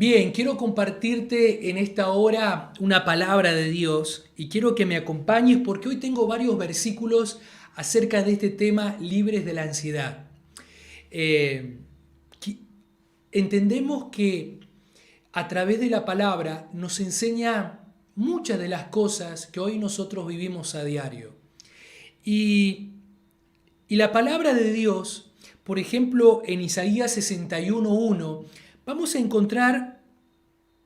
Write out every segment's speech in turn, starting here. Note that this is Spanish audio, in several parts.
Bien, quiero compartirte en esta hora una palabra de Dios y quiero que me acompañes porque hoy tengo varios versículos acerca de este tema, libres de la ansiedad. Eh, Entendemos que a través de la palabra nos enseña muchas de las cosas que hoy nosotros vivimos a diario. Y, y la palabra de Dios, por ejemplo, en Isaías 61:1, vamos a encontrar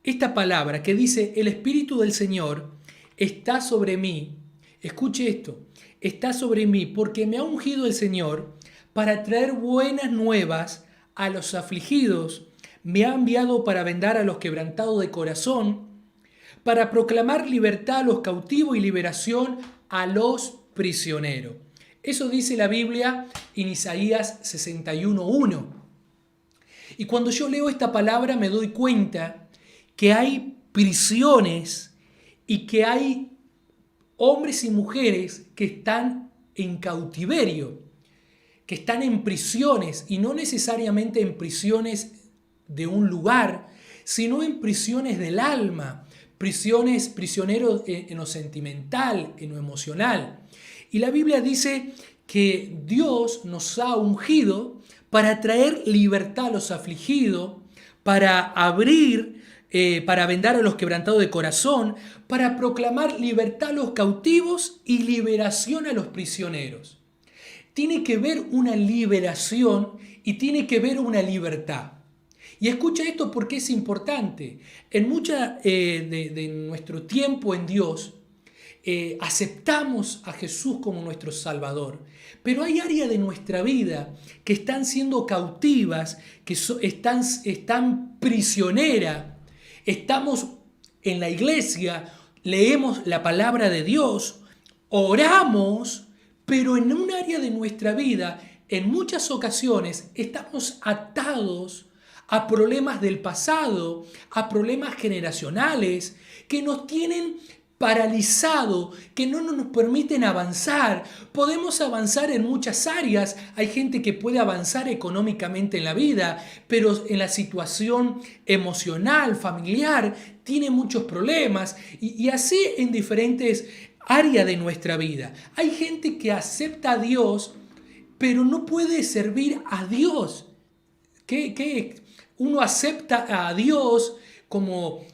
esta palabra que dice: el Espíritu del Señor está sobre mí. Escuche esto: está sobre mí porque me ha ungido el Señor para traer buenas nuevas a los afligidos. Me ha enviado para vendar a los quebrantados de corazón, para proclamar libertad a los cautivos y liberación a los prisioneros. Eso dice la Biblia en Isaías 61:1. Y cuando yo leo esta palabra me doy cuenta que hay prisiones y que hay hombres y mujeres que están en cautiverio, que están en prisiones, y no necesariamente en prisiones de un lugar, sino en prisiones del alma, prisioneros en lo sentimental, en lo emocional. Y la Biblia dice que Dios nos ha ungido para traer libertad a los afligidos, para abrir, para vendar a los quebrantados de corazón, para proclamar libertad a los cautivos y liberación a los prisioneros. Tiene que ver una liberación y tiene que ver una libertad. Y escucha esto porque es importante. En mucha de nuestro tiempo en Dios, aceptamos a Jesús como nuestro Salvador, pero hay áreas de nuestra vida que están siendo cautivas, que están prisioneras. Estamos en la iglesia, leemos la palabra de Dios, oramos, pero en un área de nuestra vida, en muchas ocasiones, estamos atados a problemas del pasado, a problemas generacionales que nos tienen paralizado, que no nos permiten avanzar. Podemos avanzar en muchas áreas. Hay gente que puede avanzar económicamente en la vida, pero en la situación emocional, familiar, tiene muchos problemas, y así en diferentes áreas de nuestra vida. Hay gente que acepta a Dios, pero no puede servir a Dios. ¿Qué? Uno acepta a Dios como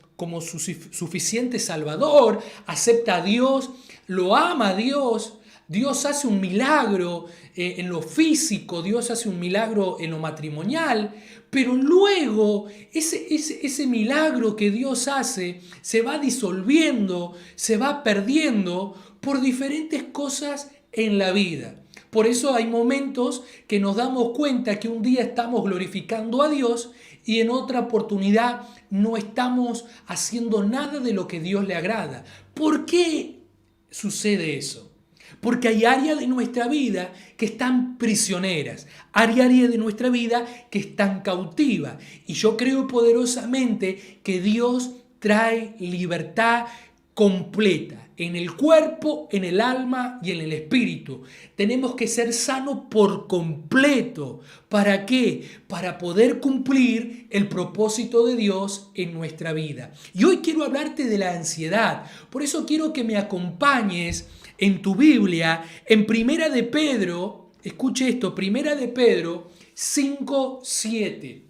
su suficiente Salvador, acepta a Dios, lo ama a Dios. Dios hace un milagro en lo físico, Dios hace un milagro en lo matrimonial, pero luego ese milagro que Dios hace se va disolviendo, se va perdiendo por diferentes cosas en la vida. Por eso hay momentos que nos damos cuenta que un día estamos glorificando a Dios y en otra oportunidad no estamos haciendo nada de lo que Dios le agrada. ¿Por qué sucede eso? Porque hay áreas de nuestra vida que están prisioneras, hay áreas de nuestra vida que están cautivas. Y yo creo poderosamente que Dios trae libertad completa en el cuerpo, en el alma y en el espíritu. Tenemos que ser sanos por completo. ¿Para qué? Para poder cumplir el propósito de Dios en nuestra vida. Y hoy quiero hablarte de la ansiedad. Por eso quiero que me acompañes en tu Biblia, en Primera de Pedro. Escuche esto, Primera de Pedro 5:7.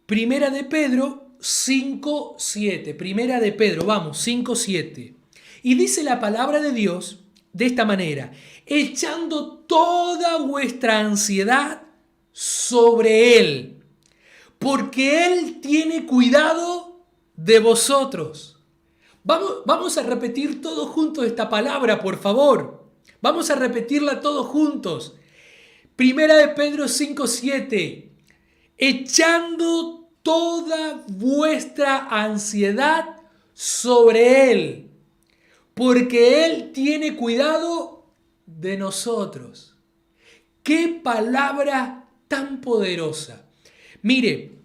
Primera de Pedro 5:7. Primera de Pedro, vamos, 5:7. Y dice la palabra de Dios de esta manera: echando toda vuestra ansiedad sobre Él, porque Él tiene cuidado de vosotros. Vamos a repetir todos juntos esta palabra, por favor. Vamos a repetirla todos juntos. Primera de Pedro 5:7. Echando toda vuestra ansiedad sobre Él, porque Él tiene cuidado de nosotros. ¡Qué palabra tan poderosa! Mire,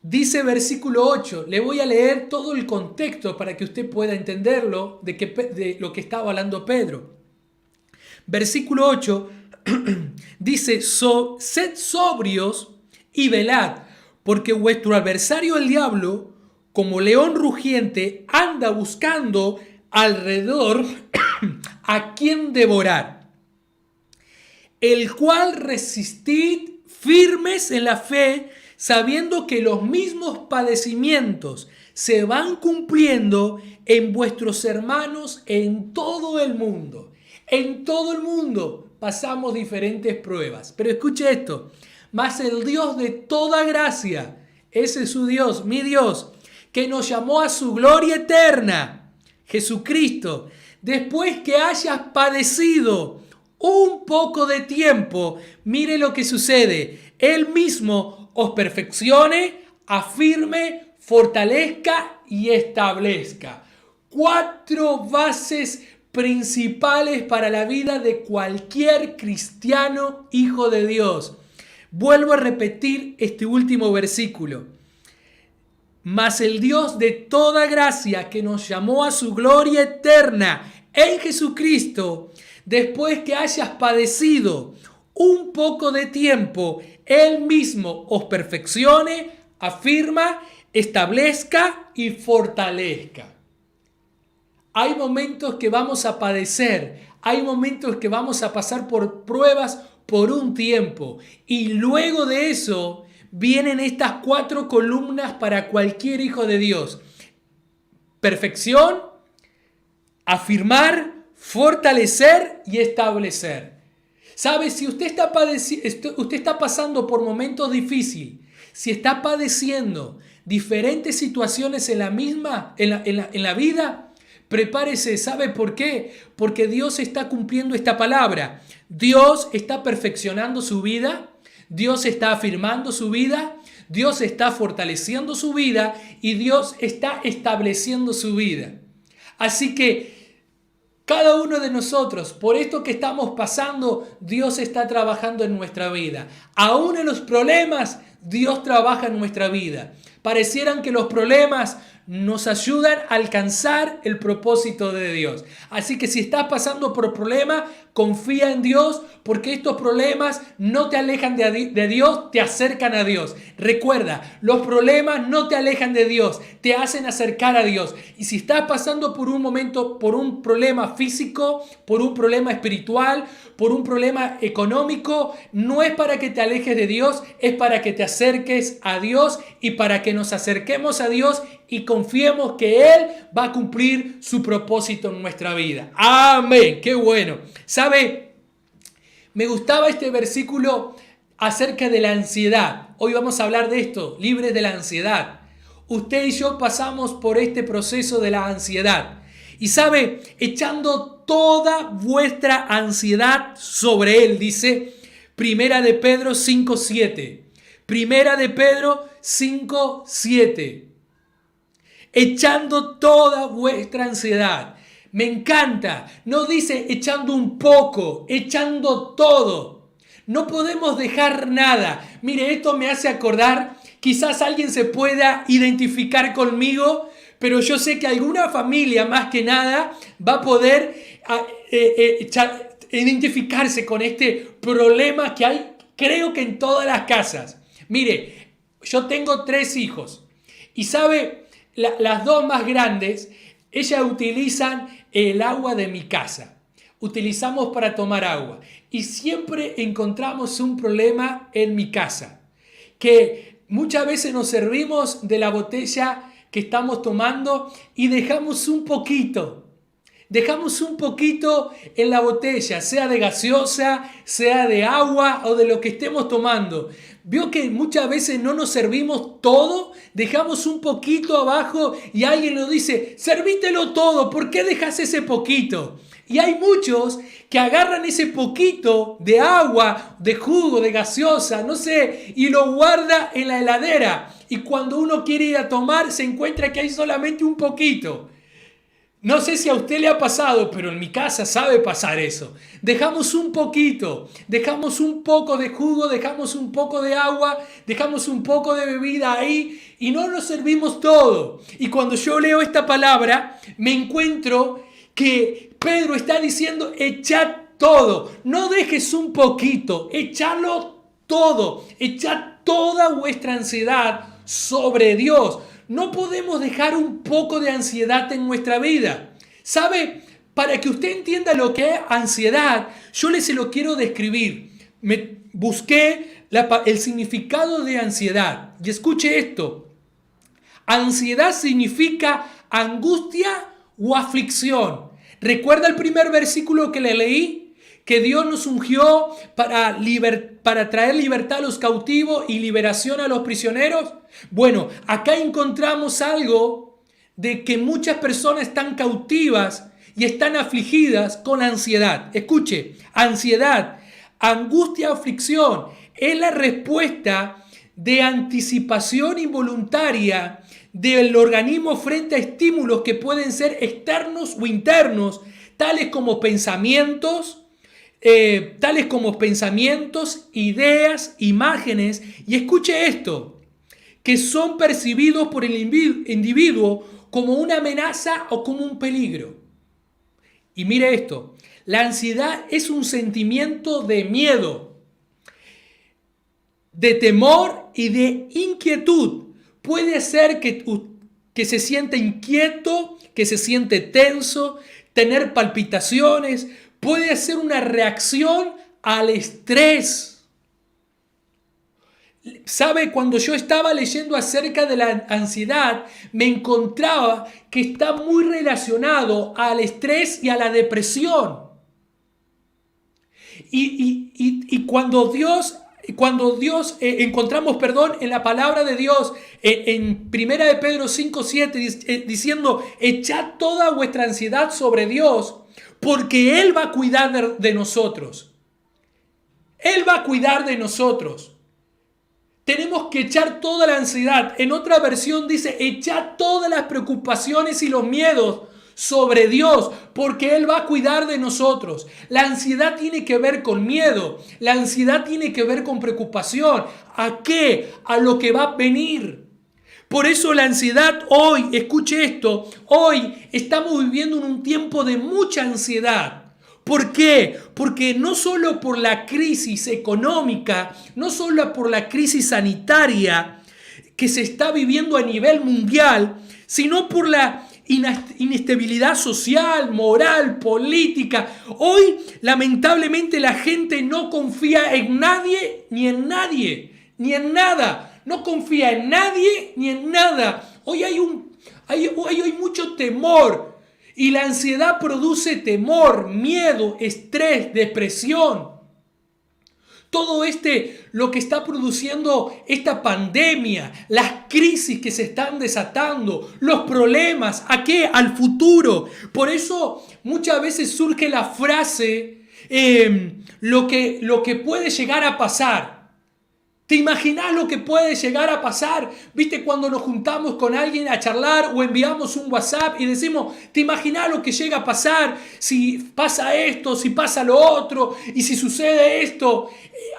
dice versículo 8, le voy a leer todo el contexto para que usted pueda entenderlo de lo que estaba hablando Pedro. Versículo 8 dice: sed sobrios y velad, porque vuestro adversario el diablo, como león rugiente, anda buscando alrededor a quien devorar, el cual resistid firmes en la fe, sabiendo que los mismos padecimientos se van cumpliendo en vuestros hermanos en todo el mundo. En todo el mundo pasamos diferentes pruebas. Pero escuche esto, mas el Dios de toda gracia, ese es su Dios, mi Dios, que nos llamó a su gloria eterna, Jesucristo, después que hayas padecido un poco de tiempo, mire lo que sucede. Él mismo os perfeccione, afirme, fortalezca y establezca. 4 bases principales para la vida de cualquier cristiano hijo de Dios. Vuelvo a repetir este último versículo. Mas el Dios de toda gracia, que nos llamó a su gloria eterna en Jesucristo, después que hayas padecido un poco de tiempo, Él mismo os perfeccione, afirma, establezca y fortalezca. Hay momentos que vamos a padecer, hay momentos que vamos a pasar por pruebas por un tiempo, y luego de eso vienen estas 4 columnas para cualquier hijo de Dios: perfección, afirmar, fortalecer y establecer. ¿Sabe? Si usted está pasando por momentos difíciles, si está padeciendo diferentes situaciones en la vida, prepárese. ¿Sabe por qué? Porque Dios está cumpliendo esta palabra. Dios está perfeccionando su vida, Dios está afirmando su vida, Dios está fortaleciendo su vida y Dios está estableciendo su vida. Así que cada uno de nosotros, por esto que estamos pasando, Dios está trabajando en nuestra vida. Aún en los problemas, Dios trabaja en nuestra vida. Parecieran que los problemas nos ayudan a alcanzar el propósito de Dios. Así que si estás pasando por problemas, confía en Dios, porque estos problemas no te alejan de Dios, te acercan a Dios. Recuerda, los problemas no te alejan de Dios, te hacen acercar a Dios. Y si estás pasando por un momento, por un problema físico, por un problema espiritual, por un problema económico, no es para que te alejes de Dios, es para que te acerques a Dios y para que nos acerquemos a Dios y confiemos que Él va a cumplir su propósito en nuestra vida. Amén, qué bueno. ¿Sabe? Me gustaba este versículo acerca de la ansiedad. Hoy vamos a hablar de esto, libres de la ansiedad. Usted y yo pasamos por este proceso de la ansiedad. Y sabe, echando toda vuestra ansiedad sobre Él, dice Primera de Pedro 5:7. Primera de Pedro 5:7. Echando toda vuestra ansiedad. Me encanta. No dice echando un poco, echando todo. No podemos dejar nada. Mire, esto me hace acordar, quizás alguien se pueda identificar conmigo, pero yo sé que alguna familia más que nada va a poder identificarse con este problema que hay, creo que en todas las casas. Mire, yo tengo 3 hijos y sabe, las 2 más grandes, ellas utilizan el agua de mi casa. Utilizamos para tomar agua y siempre encontramos un problema en mi casa, que muchas veces nos servimos de la botella que estamos tomando y dejamos un poquito en la botella, sea de gaseosa, sea de agua o de lo que estemos tomando. Vio que muchas veces no nos servimos todo, dejamos un poquito abajo y alguien nos dice, servítelo todo, ¿por qué dejas ese poquito? Y hay muchos que agarran ese poquito de agua, de jugo, de gaseosa, no sé, y lo guarda en la heladera. Y cuando uno quiere ir a tomar, se encuentra que hay solamente un poquito. No sé si a usted le ha pasado, pero en mi casa sabe pasar eso. Dejamos un poquito, dejamos un poco de jugo, dejamos un poco de agua, dejamos un poco de bebida ahí y no nos servimos todo. Y cuando yo leo esta palabra, me encuentro que Pedro está diciendo, echad todo, no dejes un poquito, echalo todo, echad toda vuestra ansiedad sobre Dios. No podemos dejar un poco de ansiedad en nuestra vida. ¿Sabe? Para que usted entienda lo que es ansiedad, yo se lo quiero describir. Busqué el significado de ansiedad. Y escuche esto. Ansiedad significa angustia o aflicción. ¿Recuerda el primer versículo que le leí? Que Dios nos ungió para traer libertad a los cautivos y liberación a los prisioneros. Bueno, acá encontramos algo de que muchas personas están cautivas y están afligidas con ansiedad. Escuche, ansiedad, angustia, aflicción es la respuesta de anticipación involuntaria del organismo frente a estímulos que pueden ser externos o internos, tales como pensamientos, ideas, imágenes, y escuche esto, que son percibidos por el individuo como una amenaza o como un peligro. Y mire esto, la ansiedad es un sentimiento de miedo, de temor y de inquietud. Puede ser que se siente inquieto, que se siente tenso, tener palpitaciones. Puede ser una reacción al estrés. ¿Sabe? Cuando yo estaba leyendo acerca de la ansiedad, me encontraba que está muy relacionado al estrés y a la depresión. Y cuando Dios encontramos perdón en la palabra de Dios en 1 de Pedro 5:7 diciendo: echad toda vuestra ansiedad sobre Dios porque Él va a cuidar de nosotros. Él va a cuidar de nosotros. Tenemos que echar toda la ansiedad. En otra versión dice: echad todas las preocupaciones y los miedos sobre Dios, porque Él va a cuidar de nosotros. La ansiedad tiene que ver con miedo. La ansiedad tiene que ver con preocupación. ¿A qué? A lo que va a venir. Por eso la ansiedad hoy, escuche esto, hoy estamos viviendo en un tiempo de mucha ansiedad. ¿Por qué? Porque no solo por la crisis económica, no solo por la crisis sanitaria que se está viviendo a nivel mundial, sino por la inestabilidad social, moral, política. Hoy, lamentablemente, la gente no confía en nadie, ni en nadie, ni en nada. No confía en nadie, ni en nada. Hoy hay mucho temor. Y la ansiedad produce temor, miedo, estrés, depresión. Todo lo que está produciendo esta pandemia, las crisis que se están desatando, los problemas, ¿a qué? Al futuro. Por eso muchas veces surge la frase, lo que puede llegar a pasar. ¿Te imaginas lo que puede llegar a pasar? ¿Viste cuando nos juntamos con alguien a charlar o enviamos un WhatsApp y decimos: ¿te imaginas lo que llega a pasar si pasa esto, si pasa lo otro y si sucede esto?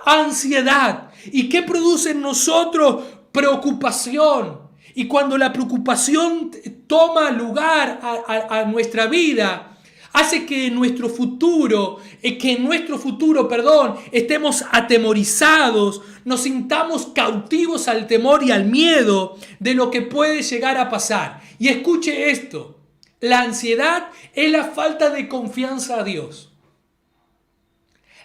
Ansiedad. ¿Y qué produce en nosotros? Preocupación. Y cuando la preocupación toma lugar a nuestra vida, hace que en nuestro futuro, estemos atemorizados, nos sintamos cautivos al temor y al miedo de lo que puede llegar a pasar. Y escuche esto, la ansiedad es la falta de confianza a Dios.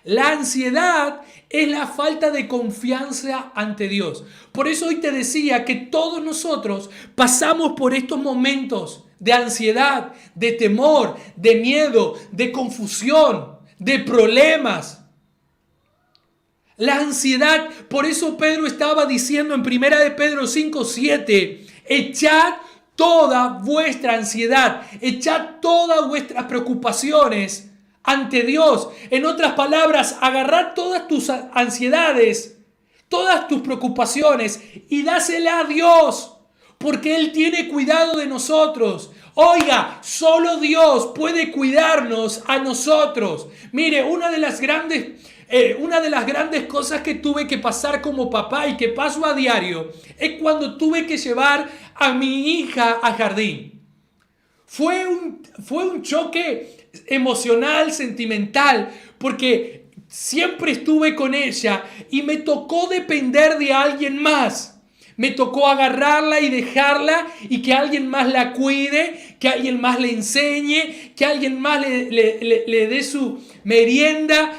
La ansiedad es la falta de confianza ante Dios. Por eso hoy te decía que todos nosotros pasamos por estos momentos de ansiedad, de temor, de miedo, de confusión, de problemas. La ansiedad, por eso Pedro estaba diciendo en 1 de Pedro 5:7, echad toda vuestra ansiedad, echad todas vuestras preocupaciones ante Dios. En otras palabras, agarrad todas tus ansiedades, todas tus preocupaciones y dásela a Dios. Porque Él tiene cuidado de nosotros. Oiga, solo Dios puede cuidarnos a nosotros. Mire, una de las grandes cosas que tuve que pasar como papá y que paso a diario es cuando tuve que llevar a mi hija a jardín. Fue un choque emocional, sentimental, porque siempre estuve con ella y me tocó depender de alguien más. Me tocó agarrarla y dejarla y que alguien más la cuide, que alguien más le enseñe, que alguien más le dé su merienda.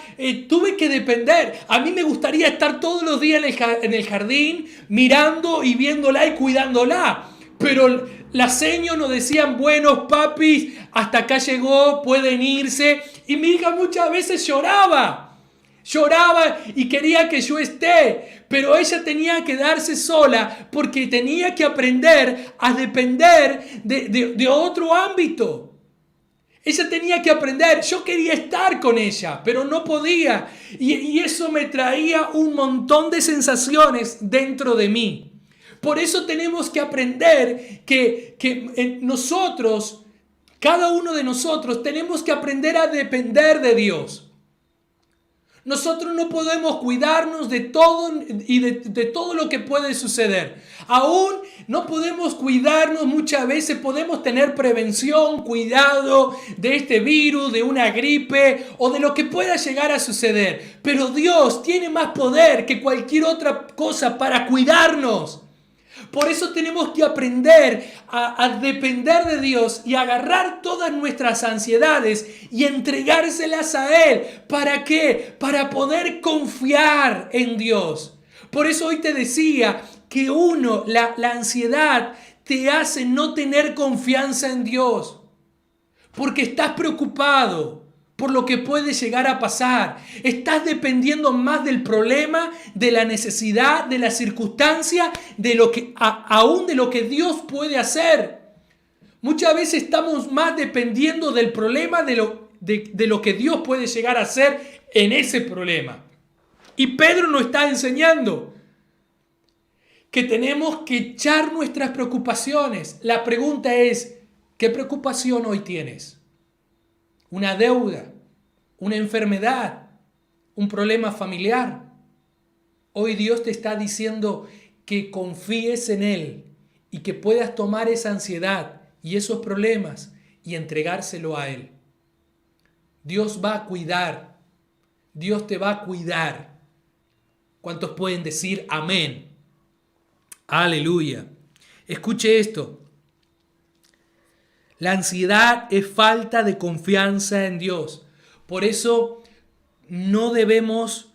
Tuve que depender. A mí me gustaría estar todos los días en el jardín mirando y viéndola y cuidándola. Pero las señas nos decían, buenos papis, hasta acá llegó, pueden irse. Y mi hija muchas veces lloraba y quería que yo esté, pero ella tenía que quedarse sola porque tenía que aprender a depender de otro ámbito. Ella tenía que aprender. Yo quería estar con ella, pero no podía. Y eso me traía un montón de sensaciones dentro de mí. Por eso tenemos que aprender que nosotros, cada uno de nosotros, tenemos que aprender a depender de Dios. Nosotros no podemos cuidarnos de todo y de todo lo que puede suceder. Aún no podemos cuidarnos muchas veces, podemos tener prevención, cuidado de este virus, de una gripe o de lo que pueda llegar a suceder. Pero Dios tiene más poder que cualquier otra cosa para cuidarnos. Por eso tenemos que aprender a depender de Dios y agarrar todas nuestras ansiedades y entregárselas a Él. ¿Para qué? Para poder confiar en Dios. Por eso hoy te decía que la ansiedad te hace no tener confianza en Dios. Porque estás preocupado por lo que puede llegar a pasar. Estás dependiendo más del problema, de la necesidad, de la circunstancia, aún de lo que Dios puede hacer. Muchas veces estamos más dependiendo del problema de lo que Dios puede llegar a hacer en ese problema. Y Pedro nos está enseñando que tenemos que echar nuestras preocupaciones. La pregunta es, ¿qué preocupación hoy tienes? Una deuda, una enfermedad, un problema familiar. Hoy Dios te está diciendo que confíes en Él y que puedas tomar esa ansiedad y esos problemas y entregárselo a Él. Dios va a cuidar. Dios te va a cuidar. ¿Cuántos pueden decir amén? Aleluya. Escuche esto. La ansiedad es falta de confianza en Dios. Por eso no debemos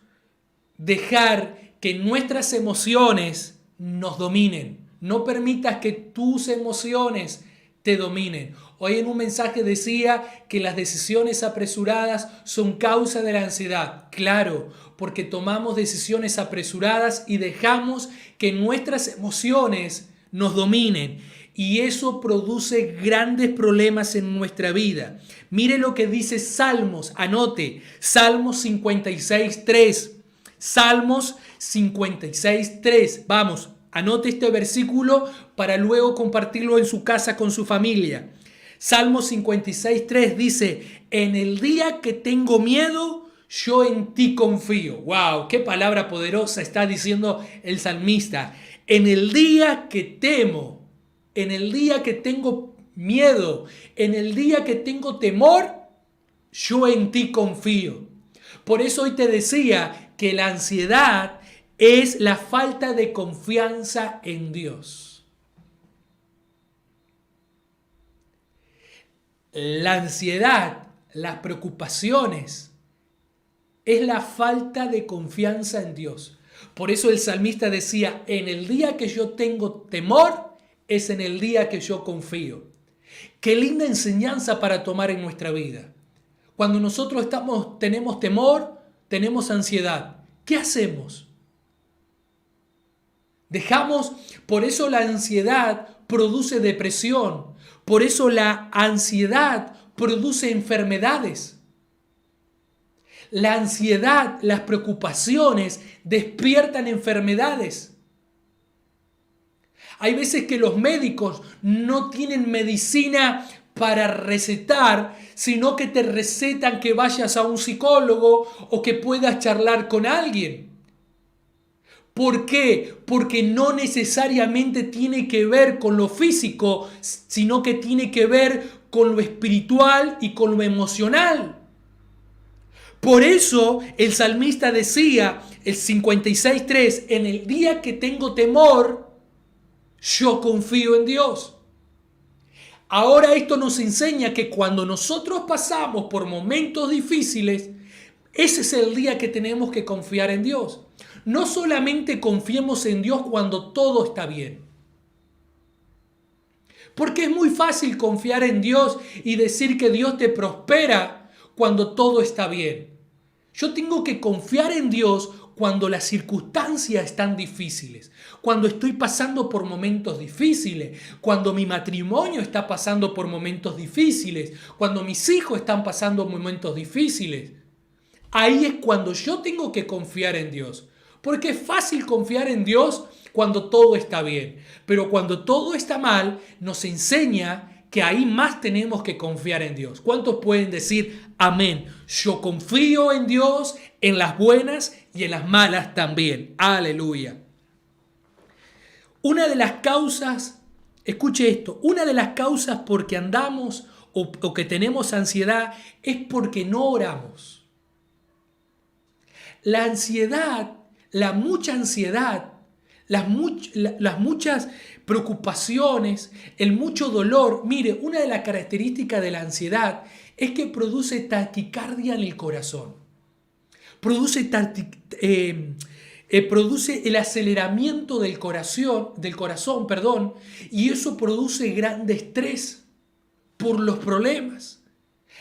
dejar que nuestras emociones nos dominen. No permitas que tus emociones te dominen. Hoy en un mensaje decía que las decisiones apresuradas son causa de la ansiedad. Claro, porque tomamos decisiones apresuradas y dejamos que nuestras emociones nos dominen. Y eso produce grandes problemas en nuestra vida. Mire lo que dice Salmos, anote, Salmos 56.3. Salmos 56.3. Vamos, anote este versículo para luego compartirlo en su casa con su familia. Salmos 56.3 dice, en el día que tengo miedo, yo en ti confío. ¡Wow! ¡Qué palabra poderosa está diciendo el salmista! En el día que temo, en el día que tengo miedo, en el día que tengo temor, yo en ti confío. Por eso hoy te decía que la ansiedad es la falta de confianza en Dios. La ansiedad, las preocupaciones, es la falta de confianza en Dios. Por eso el salmista decía, en el día que yo tengo temor, es en el día que yo confío. Qué linda enseñanza para tomar en nuestra vida. Cuando nosotros tenemos temor, tenemos ansiedad. ¿Qué hacemos? Por eso la ansiedad produce depresión. Por eso la ansiedad produce enfermedades. La ansiedad, las preocupaciones despiertan enfermedades. Hay veces que los médicos no tienen medicina para recetar, sino que te recetan que vayas a un psicólogo o que puedas charlar con alguien. ¿Por qué? Porque no necesariamente tiene que ver con lo físico, sino que tiene que ver con lo espiritual y con lo emocional. Por eso el salmista decía, el 56:3, en el día que tengo temor, yo confío en Dios. Ahora esto nos enseña que cuando nosotros pasamos por momentos difíciles, ese es el día que tenemos que confiar en Dios. No solamente confiemos en Dios cuando todo está bien. Porque es muy fácil confiar en Dios y decir que Dios te prospera cuando todo está bien. Yo tengo que confiar en Dios cuando las circunstancias están difíciles, cuando estoy pasando por momentos difíciles, cuando mi matrimonio está pasando por momentos difíciles, cuando mis hijos están pasando momentos difíciles. Ahí es cuando yo tengo que confiar en Dios. Porque es fácil confiar en Dios cuando todo está bien. Pero cuando todo está mal, nos enseña que ahí más tenemos que confiar en Dios. ¿Cuántos pueden decir amén? Yo confío en Dios en las buenas y en las malas también. Aleluya. Una de las causas, escuche esto, una de las causas por que andamos o que tenemos ansiedad es porque no oramos. La ansiedad, la mucha ansiedad, las muchas preocupaciones, el mucho dolor. Mire, una de las características de la ansiedad es que produce taquicardia en el corazón. Produce el aceleramiento del corazón, y eso produce gran estrés por los problemas.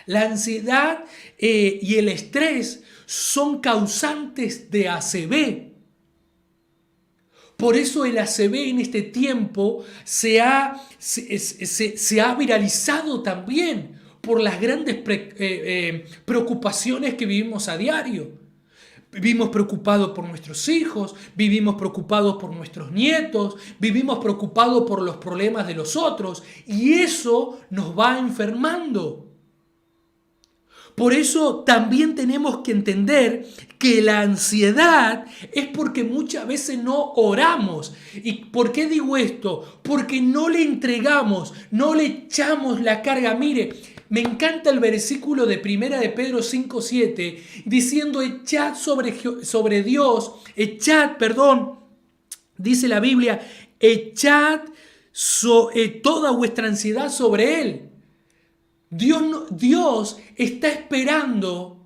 La ansiedad y el estrés son causantes de ACV. Por eso el ACV en este tiempo se ha viralizado también por las grandes preocupaciones que vivimos a diario. Vivimos preocupados por nuestros hijos, vivimos preocupados por nuestros nietos, vivimos preocupados por los problemas de los otros, y eso nos va enfermando. Por eso también tenemos que entender que la ansiedad es porque muchas veces no oramos. ¿Y por qué digo esto? Porque no le entregamos, no le echamos la carga. Mire, me encanta el versículo de 1 de Pedro 5:7 diciendo echad sobre Dios, dice la Biblia, echad toda vuestra ansiedad sobre Él. Dios está esperando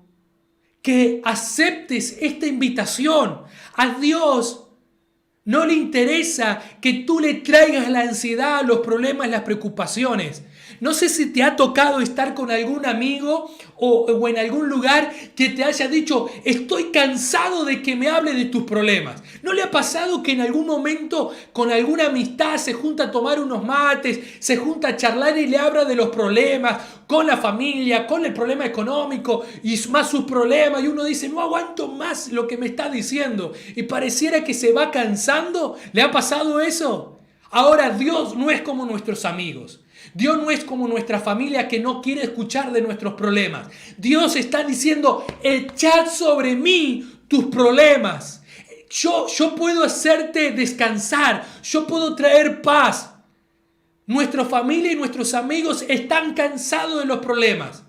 que aceptes esta invitación. A Dios no le interesa que tú le traigas la ansiedad, los problemas, las preocupaciones. No sé si te ha tocado estar con algún amigo o en algún lugar que te haya dicho, estoy cansado de que me hable de tus problemas. ¿No le ha pasado que en algún momento con alguna amistad se junta a tomar unos mates, se junta a charlar y le habla de los problemas con la familia, con el problema económico y más sus problemas, y uno dice, no aguanto más lo que me está diciendo, y pareciera que se va cansando? ¿Le ha pasado eso? Ahora, Dios no es como nuestros amigos. Dios no es como nuestra familia que no quiere escuchar de nuestros problemas. Dios está diciendo, echad sobre mí tus problemas. Yo puedo hacerte descansar. Yo puedo traer paz. Nuestra familia y nuestros amigos están cansados de los problemas.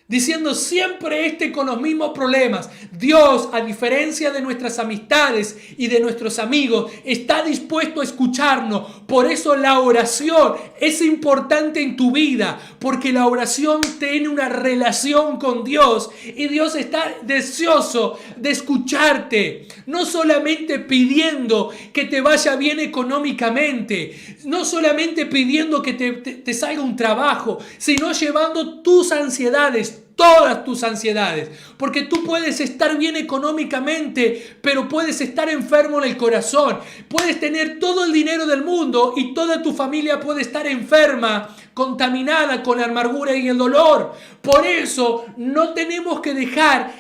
Diciendo siempre con los mismos problemas. Dios, a diferencia de nuestras amistades y de nuestros amigos, está dispuesto a escucharnos. Por eso la oración es importante en tu vida, porque la oración tiene una relación con Dios y Dios está deseoso de escucharte. No solamente pidiendo que te vaya bien económicamente, no solamente pidiendo que te salga un trabajo, sino llevando tus ansiedades, todas tus ansiedades, porque tú puedes estar bien económicamente, pero puedes estar enfermo en el corazón. Puedes tener todo el dinero del mundo y toda tu familia puede estar enferma, contaminada con la amargura y el dolor. Por eso no tenemos que dejar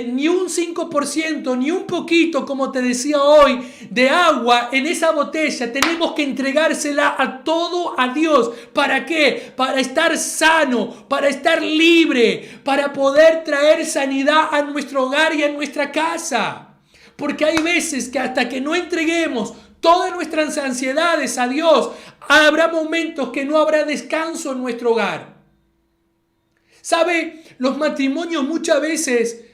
ni un 5%, ni un poquito, como te decía hoy, de agua en esa botella. Tenemos que entregársela a todo a Dios. ¿Para qué? Para estar sano, para estar libre, para poder traer sanidad a nuestro hogar y a nuestra casa. Porque hay veces que hasta que no entreguemos todas nuestras ansiedades a Dios, habrá momentos que no habrá descanso en nuestro hogar. ¿Sabe? Los matrimonios muchas veces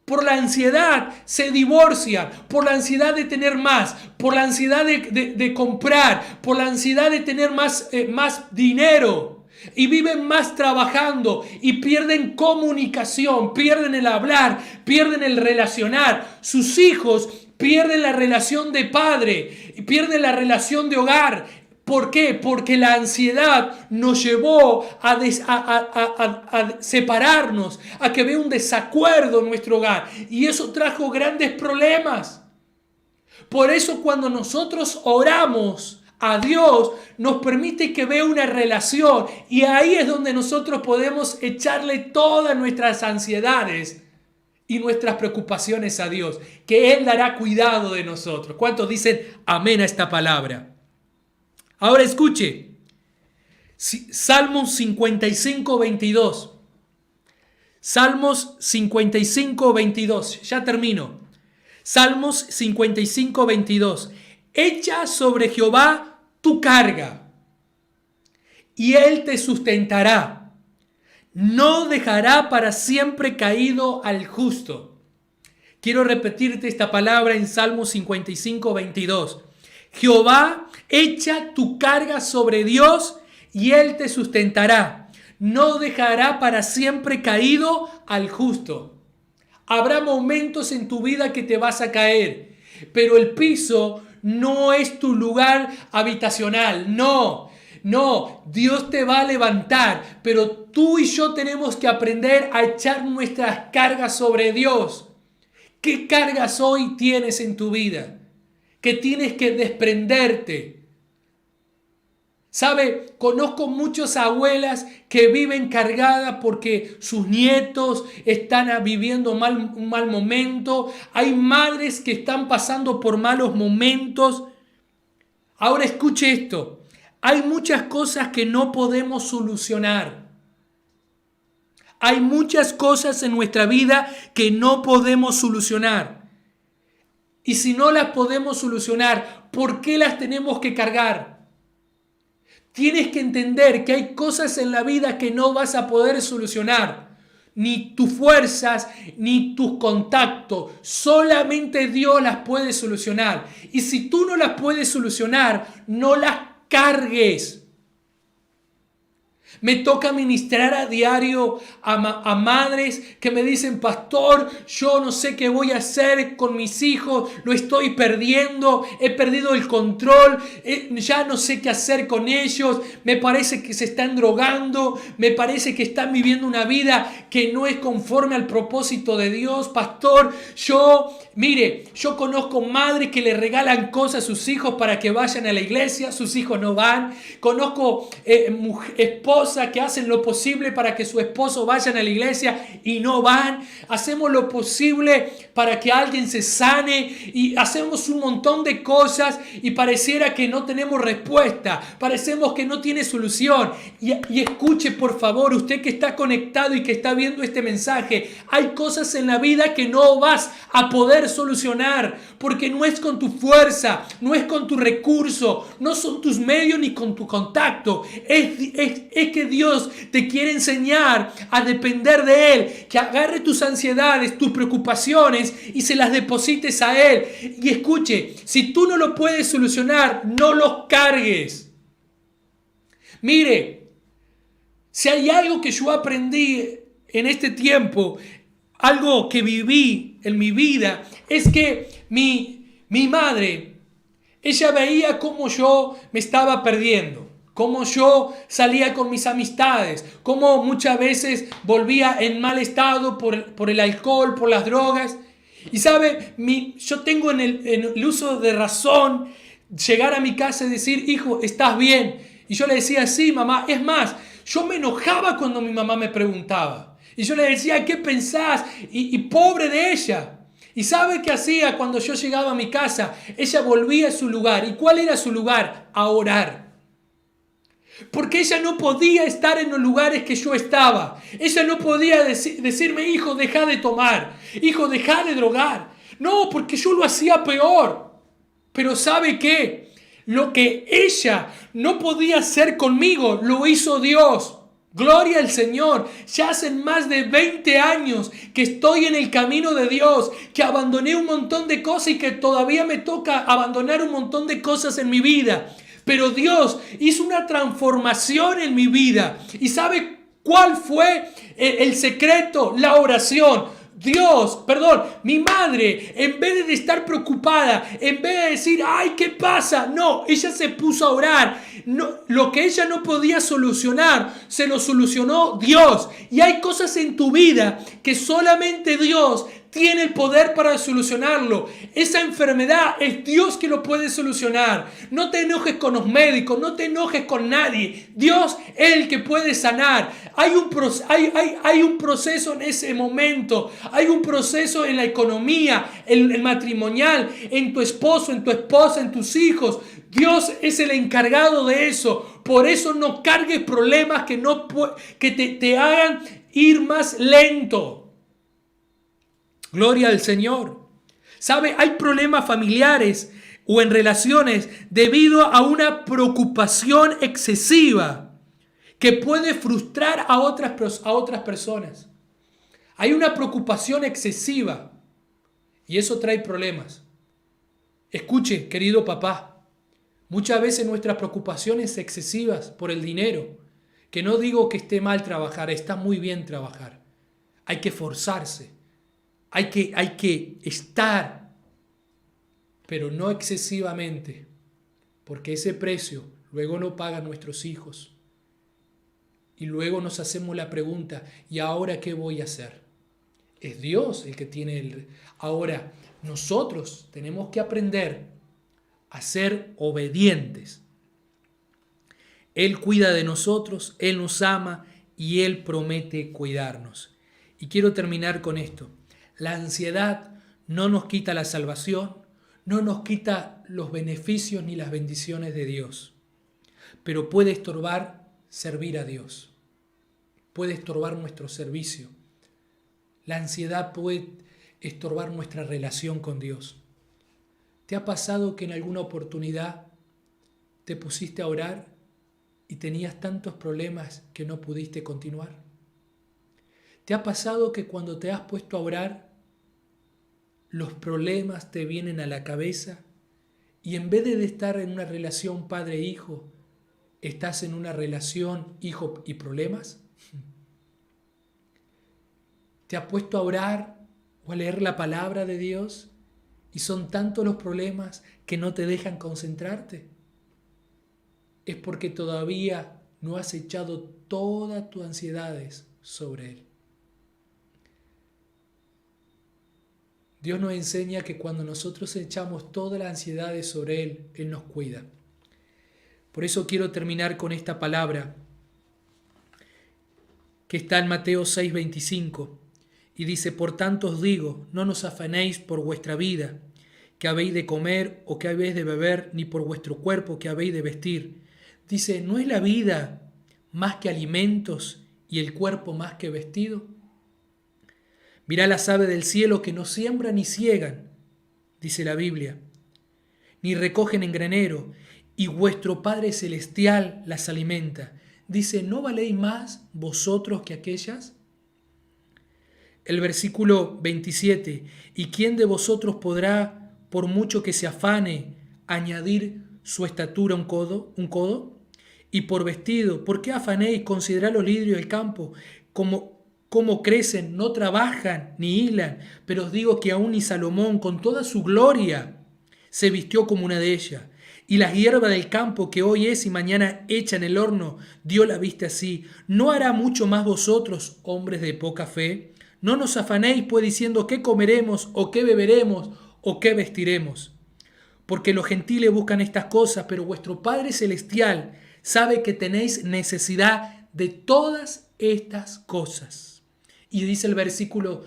Por la ansiedad se divorcian, por la ansiedad de tener más, por la ansiedad de comprar, por la ansiedad de tener más dinero. Y viven más trabajando y pierden comunicación, pierden el hablar, pierden el relacionar. Sus hijos pierden la relación de padre, pierden la relación de hogar. ¿Por qué? Porque la ansiedad nos llevó a separarnos, a que vea un desacuerdo en nuestro hogar. Y eso trajo grandes problemas. Por eso cuando nosotros oramos a Dios, nos permite que vea una relación. Y ahí es donde nosotros podemos echarle todas nuestras ansiedades y nuestras preocupaciones a Dios, que Él dará cuidado de nosotros. ¿Cuántos dicen amén a esta palabra? Ahora escuche, Salmos 55, 22. Salmos 55, 22. Ya termino. Salmos 55, 22. Echa sobre Jehová tu carga, y Él te sustentará. No dejará para siempre caído al justo. Quiero repetirte esta palabra en Salmos 55, 22. Jehová, echa tu carga sobre Dios y Él te sustentará. No dejará para siempre caído al justo. Habrá momentos en tu vida que te vas a caer, pero el piso no es tu lugar habitacional. No, Dios te va a levantar, pero tú y yo tenemos que aprender a echar nuestras cargas sobre Dios. ¿Qué cargas hoy tienes en tu vida? Que tienes que desprenderte. ¿Sabe? Conozco muchas abuelas que viven cargadas porque sus nietos están viviendo un mal momento. Hay madres que están pasando por malos momentos. Ahora escuche esto. Hay muchas cosas que no podemos solucionar. Hay muchas cosas en nuestra vida que no podemos solucionar. Y si no las podemos solucionar, ¿por qué las tenemos que cargar? Tienes que entender que hay cosas en la vida que no vas a poder solucionar. Ni tus fuerzas, ni tus contactos. Solamente Dios las puede solucionar. Y si tú no las puedes solucionar, no las cargues. Me toca ministrar a diario a madres que me dicen: pastor, yo no sé qué voy a hacer con mis hijos, lo estoy perdiendo, he perdido el control, ya no sé qué hacer con ellos, me parece que se están drogando, me parece que están viviendo una vida que no es conforme al propósito de Dios. Pastor, yo conozco madres que le regalan cosas a sus hijos para que vayan a la iglesia, sus hijos no van. Conozco esposas que hacen lo posible para que su esposo vayan a la iglesia y no van. Hacemos lo posible para que alguien se sane y hacemos un montón de cosas y pareciera que no tenemos respuesta, parecemos que no tiene solución. Y escuche, por favor, usted que está conectado y que está viendo este mensaje, hay cosas en la vida que no vas a poder solucionar porque no es con tu fuerza, no es con tu recurso, no son tus medios ni con tu contacto. Es que Dios te quiere enseñar a depender de Él, que agarre tus ansiedades, tus preocupaciones y se las deposites a Él. Y escuche, si tú no lo puedes solucionar, no los cargues. Mire, si hay algo que yo aprendí en este tiempo, algo que viví en mi vida, es que mi madre, ella veía cómo yo me estaba perdiendo, cómo yo salía con mis amistades, cómo muchas veces volvía en mal estado por el alcohol, por las drogas. Y sabe, yo tengo en el uso de razón llegar a mi casa y decir: hijo, ¿estás bien? Y yo le decía: sí, mamá. Es más, yo me enojaba cuando mi mamá me preguntaba. Y yo le decía: ¿qué pensás? Y pobre de ella. ¿Y sabe qué hacía cuando yo llegaba a mi casa? Ella volvía a su lugar. ¿Y cuál era su lugar? A orar. Porque ella no podía estar en los lugares que yo estaba. Ella no podía decirme: hijo, deja de tomar, hijo, deja de drogar. No, porque yo lo hacía peor. Pero ¿sabe qué? Lo que ella no podía hacer conmigo, lo hizo Dios. Gloria al Señor. Ya hacen más de 20 años que estoy en el camino de Dios, que abandoné un montón de cosas y que todavía me toca abandonar un montón de cosas en mi vida. Pero Dios hizo una transformación en mi vida. ¿Y sabe cuál fue el secreto? La oración. Mi madre, en vez de estar preocupada, en vez de decir, ay, ¿qué pasa? No, ella se puso a orar. No, lo que ella no podía solucionar, se lo solucionó Dios. Y hay cosas en tu vida que solamente Dios tiene el poder para solucionarlo. Esa enfermedad es Dios que lo puede solucionar. No te enojes con los médicos, no te enojes con nadie. Dios es el que puede sanar. Hay un proceso en ese momento. Hay un proceso en la economía, en el matrimonial, en tu esposo, en tu esposa, en tus hijos. Dios es el encargado de eso. Por eso no cargues problemas que te hagan ir más lento. Gloria al Señor. ¿Sabe? Hay problemas familiares o en relaciones debido a una preocupación excesiva que puede frustrar a otras personas. Hay una preocupación excesiva y eso trae problemas. Escuche, querido papá, muchas veces nuestras preocupaciones excesivas por el dinero, que no digo que esté mal trabajar, está muy bien trabajar. Hay que esforzarse. Hay que estar, pero no excesivamente, porque ese precio luego lo pagan nuestros hijos. Y luego nos hacemos la pregunta, ¿y ahora qué voy a hacer? Es Dios el que tiene Ahora, nosotros tenemos que aprender a ser obedientes. Él cuida de nosotros, Él nos ama y Él promete cuidarnos. Y quiero terminar con esto. La ansiedad no nos quita la salvación, no nos quita los beneficios ni las bendiciones de Dios, pero puede estorbar servir a Dios, puede estorbar nuestro servicio. La ansiedad puede estorbar nuestra relación con Dios. ¿Te ha pasado que en alguna oportunidad te pusiste a orar y tenías tantos problemas que no pudiste continuar? ¿Te ha pasado que cuando te has puesto a orar, los problemas te vienen a la cabeza y en vez de estar en una relación padre-hijo, estás en una relación hijo y problemas? ¿Te has puesto a orar o a leer la palabra de Dios y son tantos los problemas que no te dejan concentrarte? Es porque todavía no has echado todas tus ansiedades sobre Él. Dios nos enseña que cuando nosotros echamos todas las ansiedades sobre Él, Él nos cuida. Por eso quiero terminar con esta palabra que está en Mateo 6:25 y dice: por tanto os digo, no nos afanéis por vuestra vida, que habéis de comer o que habéis de beber, ni por vuestro cuerpo que habéis de vestir. Dice, ¿no es la vida más que alimentos y el cuerpo más que vestido? Mirá las aves del cielo que no siembran ni ciegan, dice la Biblia, ni recogen en granero, y vuestro Padre Celestial las alimenta. Dice, ¿no valéis más vosotros que aquellas? El versículo 27, ¿y quién de vosotros podrá, por mucho que se afane, añadir su estatura un codo? Y por vestido, ¿por qué afanéis? Considerad los lirios del campo, cómo crecen, no trabajan ni hilan, pero os digo que aún ni Salomón con toda su gloria se vistió como una de ellas. Y la hierba del campo que hoy es y mañana echa en el horno, Dios la viste así. ¿No hará mucho más vosotros, hombres de poca fe? No nos afanéis pues diciendo qué comeremos o qué beberemos o qué vestiremos. Porque los gentiles buscan estas cosas, pero vuestro Padre Celestial sabe que tenéis necesidad de todas estas cosas. Y dice el versículo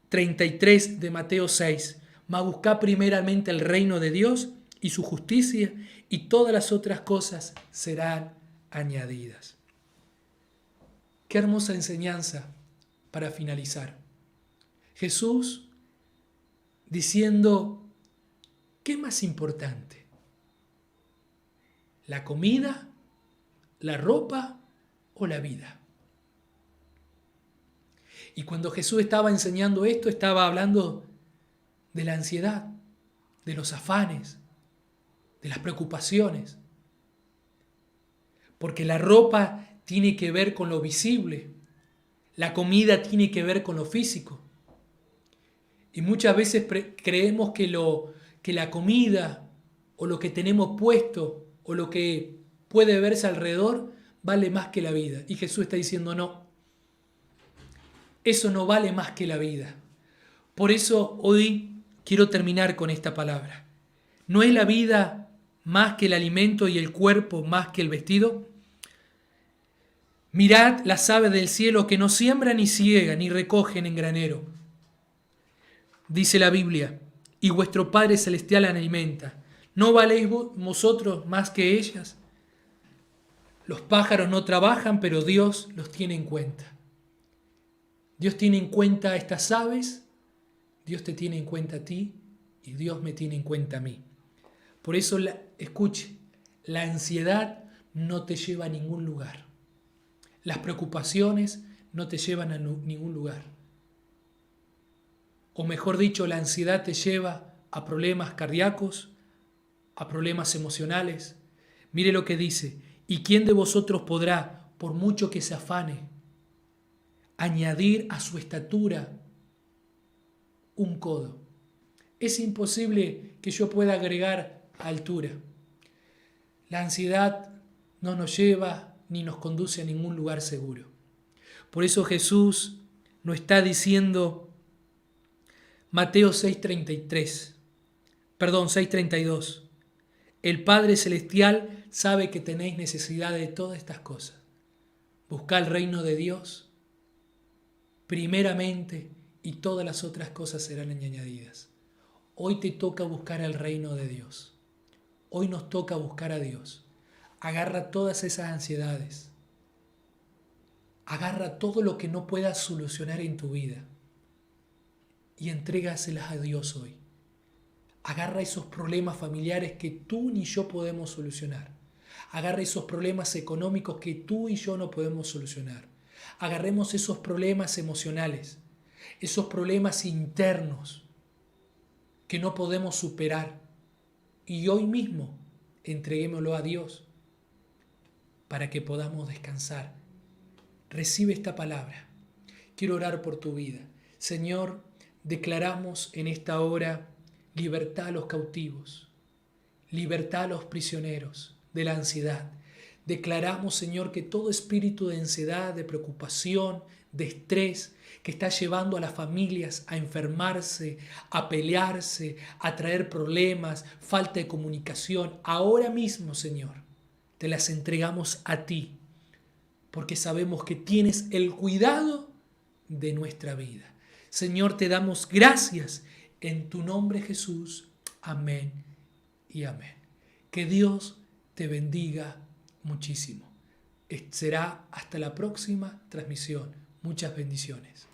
33 de Mateo 6, mas buscad primeramente el reino de Dios y su justicia, y todas las otras cosas serán añadidas. Qué hermosa enseñanza para finalizar. Jesús diciendo, ¿qué es más importante? ¿La comida, la ropa o la vida? Y cuando Jesús estaba enseñando esto, estaba hablando de la ansiedad, de los afanes, de las preocupaciones. Porque la ropa tiene que ver con lo visible, la comida tiene que ver con lo físico. Y muchas veces creemos que la comida o lo que tenemos puesto o lo que puede verse alrededor vale más que la vida. Y Jesús está diciendo no, eso no vale más que la vida. Por eso hoy quiero terminar con esta palabra. ¿No es la vida más que el alimento y el cuerpo más que el vestido? Mirad las aves del cielo que no siembran ni ciegan ni recogen en granero. Dice la Biblia, y vuestro Padre Celestial las alimenta. ¿No valéis vosotros más que ellas? Los pájaros no trabajan, pero Dios los tiene en cuenta. Dios tiene en cuenta a estas aves, Dios te tiene en cuenta a ti y Dios me tiene en cuenta a mí. Por eso, escuche, la ansiedad no te lleva a ningún lugar. Las preocupaciones no te llevan a ningún lugar. O mejor dicho, la ansiedad te lleva a problemas cardíacos, a problemas emocionales. Mire lo que dice, ¿y quién de vosotros podrá, por mucho que se afane, añadir a su estatura un codo? Es imposible que yo pueda agregar altura. La ansiedad no nos lleva ni nos conduce a ningún lugar seguro. Por eso Jesús nos está diciendo, Mateo 6:32, el Padre Celestial sabe que tenéis necesidad de todas estas cosas. Buscad el reino de Dios primeramente y todas las otras cosas serán añadidas. Hoy te toca buscar el reino de Dios. Hoy nos toca buscar a Dios. Agarra todas esas ansiedades. Agarra todo lo que no puedas solucionar en tu vida y entrégaselas a Dios hoy. Agarra esos problemas familiares que tú ni yo podemos solucionar. Agarra esos problemas económicos que tú y yo no podemos solucionar. Agarremos esos problemas emocionales, esos problemas internos que no podemos superar y hoy mismo entreguémoslo a Dios para que podamos descansar. Recibe esta palabra. Quiero orar por tu vida. Señor, declaramos en esta hora libertad a los cautivos, libertad a los prisioneros de la ansiedad. Declaramos, Señor, que todo espíritu de ansiedad, de preocupación, de estrés que está llevando a las familias a enfermarse, a pelearse, a traer problemas, falta de comunicación, ahora mismo, Señor, te las entregamos a ti, porque sabemos que tienes el cuidado de nuestra vida. Señor, te damos gracias en tu nombre, Jesús. Amén y amén. Que Dios te bendiga muchísimo. Será hasta la próxima transmisión. Muchas bendiciones.